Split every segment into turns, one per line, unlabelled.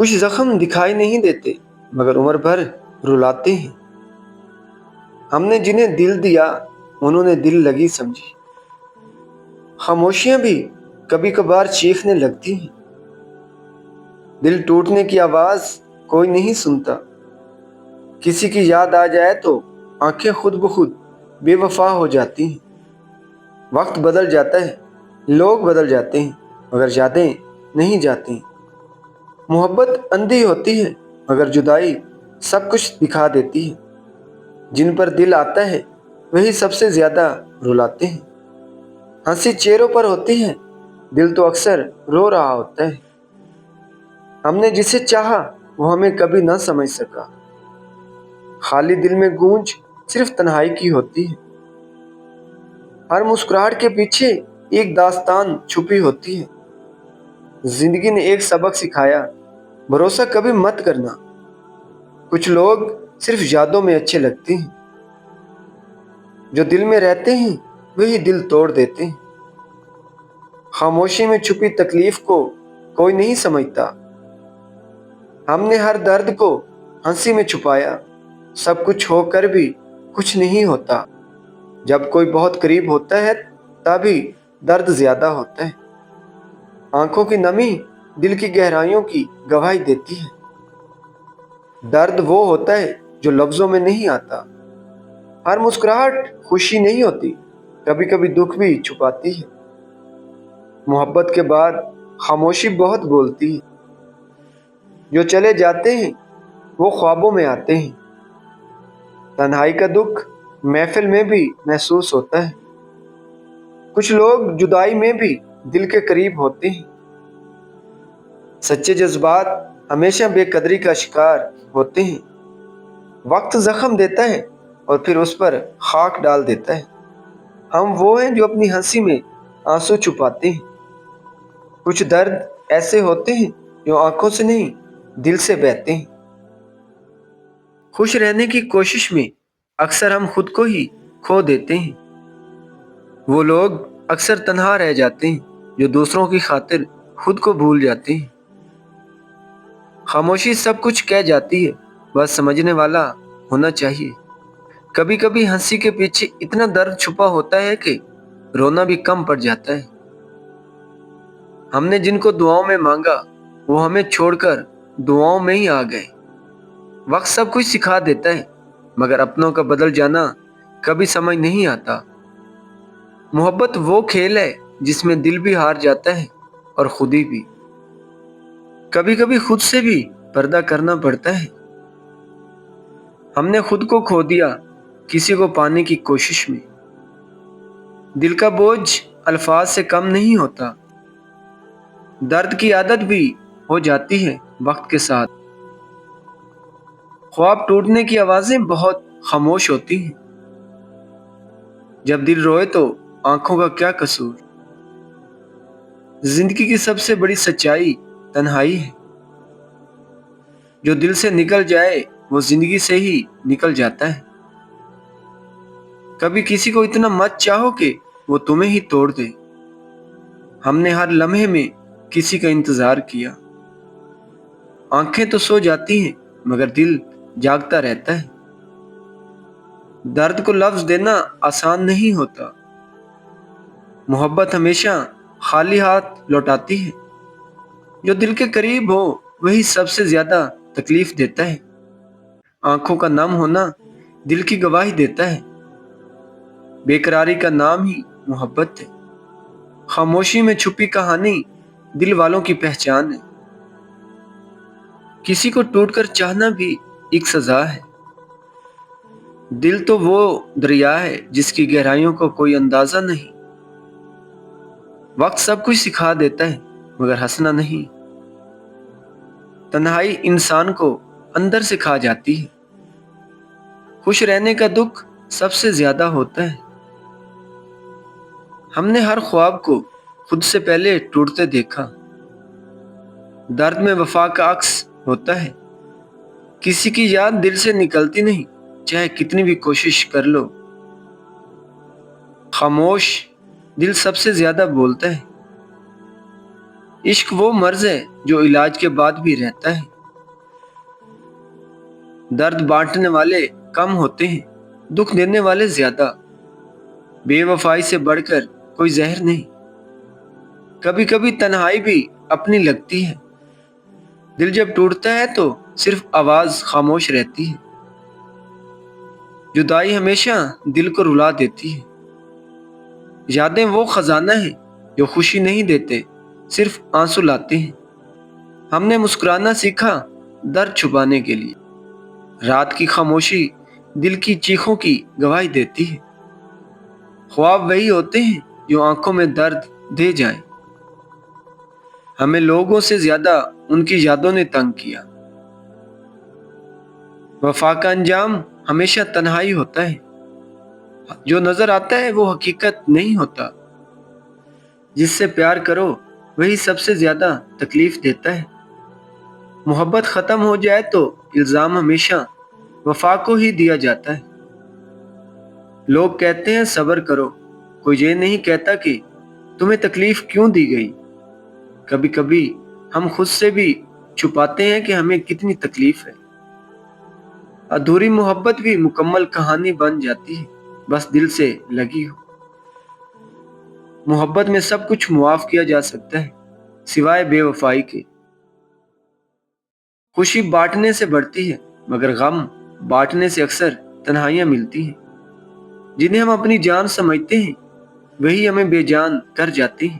کچھ زخم دکھائی نہیں دیتے مگر عمر بھر رلاتے ہیں۔ ہم نے جنہیں دل دیا انہوں نے دل لگی سمجھی۔ خاموشیاں بھی کبھی کبھار چیخنے لگتی ہیں۔ دل ٹوٹنے کی آواز کوئی نہیں سنتا۔ کسی کی یاد آ جائے تو آنکھیں خود بخود بے وفا ہو جاتی ہیں۔ وقت بدل جاتا ہے، لوگ بدل جاتے ہیں مگر یادیں نہیں جاتی۔ محبت اندھی ہوتی ہے مگر جدائی سب کچھ دکھا دیتی ہے۔ جن پر دل آتا ہے وہی سب سے زیادہ رلاتے ہیں۔ ہنسی چہروں پر ہوتی ہے، دل تو اکثر رو رہا ہوتا ہے۔ ہم نے جسے چاہا وہ ہمیں کبھی نہ سمجھ سکا۔ خالی دل میں گونج صرف تنہائی کی ہوتی ہے۔ ہر مسکراہٹ کے پیچھے ایک داستان چھپی ہوتی ہے۔ زندگی نے ایک سبق سکھایا، بھروسہ کبھی مت کرنا۔ کچھ لوگ صرف یادوں میں اچھے لگتے ہیں، جو دل میں رہتے ہیں وہی دل توڑ دیتے ہیں۔ خاموشی میں چھپی تکلیف کو کوئی نہیں سمجھتا۔ ہم نے ہر درد کو ہنسی میں چھپایا، سب کچھ ہو کر بھی کچھ نہیں ہوتا۔ جب کوئی بہت قریب ہوتا ہے تبھی درد زیادہ ہوتا ہے۔ آنکھوں کی نمی دل کی گہرائیوں کی گواہی دیتی ہے۔ درد وہ ہوتا ہے جو لفظوں میں نہیں آتا۔ ہر مسکراہٹ خوشی نہیں ہوتی، کبھی کبھی دکھ بھی چھپاتی ہے۔ محبت کے بعد خاموشی بہت بولتی ہے۔ جو چلے جاتے ہیں وہ خوابوں میں آتے ہیں۔ تنہائی کا دکھ محفل میں بھی محسوس ہوتا ہے۔ کچھ لوگ جدائی میں بھی دل کے قریب ہوتے ہیں۔ سچے جذبات ہمیشہ بے قدری کا شکار ہوتے ہیں۔ وقت زخم دیتا ہے اور پھر اس پر خاک ڈال دیتا ہے۔ ہم وہ ہیں جو اپنی ہنسی میں آنسو چھپاتے ہیں۔ کچھ درد ایسے ہوتے ہیں جو آنکھوں سے نہیں دل سے بہتے ہیں۔ خوش رہنے کی کوشش میں اکثر ہم خود کو ہی کھو دیتے ہیں۔ وہ لوگ اکثر تنہا رہ جاتے ہیں جو دوسروں کی خاطر خود کو بھول جاتے ہیں۔ خاموشی سب کچھ کہہ جاتی ہے، بس سمجھنے والا ہونا چاہیے۔ کبھی کبھی ہنسی کے پیچھے اتنا درد چھپا ہوتا ہے کہ رونا بھی کم پڑ جاتا ہے۔ ہم نے جن کو دعاؤں میں مانگا وہ ہمیں چھوڑ کر دعاؤں میں ہی آ گئے۔ وقت سب کچھ سکھا دیتا ہے مگر اپنوں کا بدل جانا کبھی سمجھ نہیں آتا۔ محبت وہ کھیل ہے جس میں دل بھی ہار جاتا ہے اور خودی بھی۔ کبھی کبھی خود سے بھی پردہ کرنا پڑتا ہے۔ ہم نے خود کو کھو دیا کسی کو پانے کی کوشش میں۔ دل کا بوجھ الفاظ سے کم نہیں ہوتا۔ درد کی عادت بھی ہو جاتی ہے وقت کے ساتھ۔ خواب ٹوٹنے کی آوازیں بہت خاموش ہوتی ہیں۔ جب دل روئے تو آنکھوں کا کیا قصور۔ زندگی کی سب سے بڑی سچائی تنہائی ہے۔ جو دل سے نکل جائے وہ زندگی سے ہی نکل جاتا ہے۔ کبھی کسی کو اتنا مت چاہو کہ وہ تمہیں ہی توڑ دے۔ ہم نے ہر لمحے میں کسی کا انتظار کیا۔ آنکھیں تو سو جاتی ہیں مگر دل جاگتا رہتا ہے۔ درد کو لفظ دینا آسان نہیں ہوتا۔ محبت ہمیشہ خالی ہاتھ لوٹاتی ہے۔ جو دل کے قریب ہو وہی سب سے زیادہ تکلیف دیتا ہے۔ آنکھوں کا نم ہونا دل کی گواہی دیتا ہے۔ بے قراری کا نام ہی محبت ہے۔ خاموشی میں چھپی کہانی دل والوں کی پہچان ہے۔ کسی کو ٹوٹ کر چاہنا بھی ایک سزا ہے۔ دل تو وہ دریا ہے جس کی گہرائیوں کو کوئی اندازہ نہیں۔ وقت سب کچھ سکھا دیتا ہے مگر ہنسنا نہیں۔ تنہائی انسان کو اندر سے کھا جاتی ہے۔ خوش رہنے کا دکھ سب سے زیادہ ہوتا ہے۔ ہم نے ہر خواب کو خود سے پہلے ٹوٹتے دیکھا۔ درد میں وفا کا عکس ہوتا ہے۔ کسی کی یاد دل سے نکلتی نہیں چاہے کتنی بھی کوشش کر لو۔ خاموش دل سب سے زیادہ بولتا ہے۔ عشق وہ مرض ہے جو علاج کے بعد بھی رہتا ہے۔ درد بانٹنے والے کم ہوتے ہیں، دکھ دینے والے زیادہ۔ بے وفائی سے بڑھ کر کوئی زہر نہیں۔ کبھی کبھی تنہائی بھی اپنی لگتی ہے۔ دل جب ٹوٹتا ہے تو صرف آواز خاموش رہتی ہے۔ جدائی ہمیشہ دل کو رلا دیتی ہے۔ یادیں وہ خزانہ ہیں جو خوشی نہیں دیتے، صرف آنسو لاتے ہیں۔ ہم نے مسکرانا سیکھا درد چھپانے کے لیے۔ رات کی خاموشی دل کی چیخوں کی گواہی دیتی ہے۔ خواب وہی ہوتے ہیں جو آنکھوں میں درد دے جائیں۔ ہمیں لوگوں سے زیادہ ان کی یادوں نے تنگ کیا۔ وفا کا انجام ہمیشہ تنہائی ہوتا ہے۔ جو نظر آتا ہے وہ حقیقت نہیں ہوتا۔ جس سے پیار کرو وہی سب سے زیادہ تکلیف دیتا ہے۔ محبت ختم ہو جائے تو الزام ہمیشہ وفا کو ہی دیا جاتا ہے۔ لوگ کہتے ہیں صبر کرو، کوئی یہ نہیں کہتا کہ تمہیں تکلیف کیوں دی گئی۔ کبھی کبھی ہم خود سے بھی چھپاتے ہیں کہ ہمیں کتنی تکلیف ہے۔ ادھوری محبت بھی مکمل کہانی بن جاتی ہے، بس دل سے لگی ہو۔ محبت میں سب کچھ معاف کیا جا سکتا ہے سوائے بے وفائی کے۔ خوشی بانٹنے سے بڑھتی ہے، مگر غم بانٹنے سے اکثر تنہائیاں ملتی ہیں۔ جنہیں ہم اپنی جان سمجھتے ہیں وہی ہمیں بے جان کر جاتے ہیں۔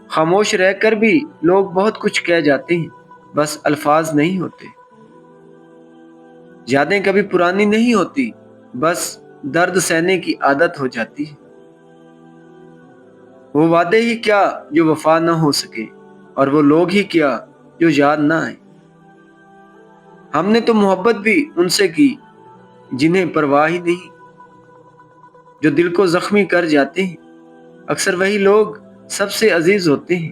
خاموش رہ کر بھی لوگ بہت کچھ کہہ جاتے ہیں، بس الفاظ نہیں ہوتے۔ یادیں کبھی پرانی نہیں ہوتی، بس درد سہنے کی عادت ہو جاتی ہے۔ وہ وعدے ہی کیا جو وفا نہ ہو سکے، اور وہ لوگ ہی کیا جو یاد نہ آئے۔ ہم نے تو محبت بھی ان سے کی جنہیں پرواہ ہی نہیں۔ جو دل کو زخمی کر جاتے ہیں اکثر وہی لوگ سب سے عزیز ہوتے ہیں۔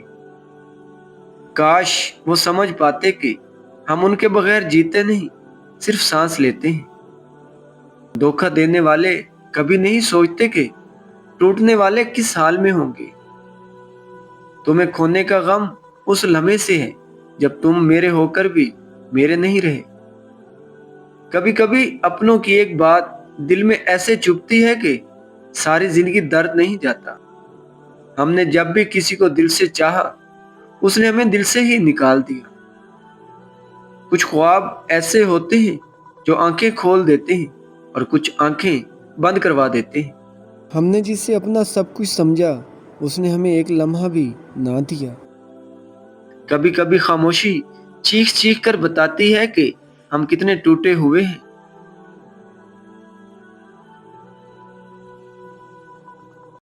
کاش وہ سمجھ پاتے کہ ہم ان کے بغیر جیتے نہیں، صرف سانس لیتے ہیں۔ دھوکہ دینے والے کبھی نہیں سوچتے کہ ٹوٹنے والے کس حال میں ہوں گے۔ تمہیں کھونے کا غم اس لمحے سے ہے جب تم میرے ہو کر بھی میرے نہیں رہے۔ کبھی کبھی اپنوں کی ایک بات دل میں ایسے چبھتی ہے کہ ساری زندگی درد نہیں جاتا۔ ہم نے جب بھی کسی کو دل سے چاہا اس نے ہمیں دل سے ہی نکال دیا۔ کچھ خواب ایسے ہوتے ہیں جو آنکھیں کھول دیتے ہیں اور کچھ آنکھیں بند کروا دیتے ہیں۔ ہم نے جس سے اپنا سب کچھ سمجھا اس نے ہمیں ایک لمحہ بھی نہ دیا۔ کبھی کبھی خاموشی چیخ چیخ کر بتاتی ہے کہ ہم کتنے ٹوٹے ہوئے ہیں۔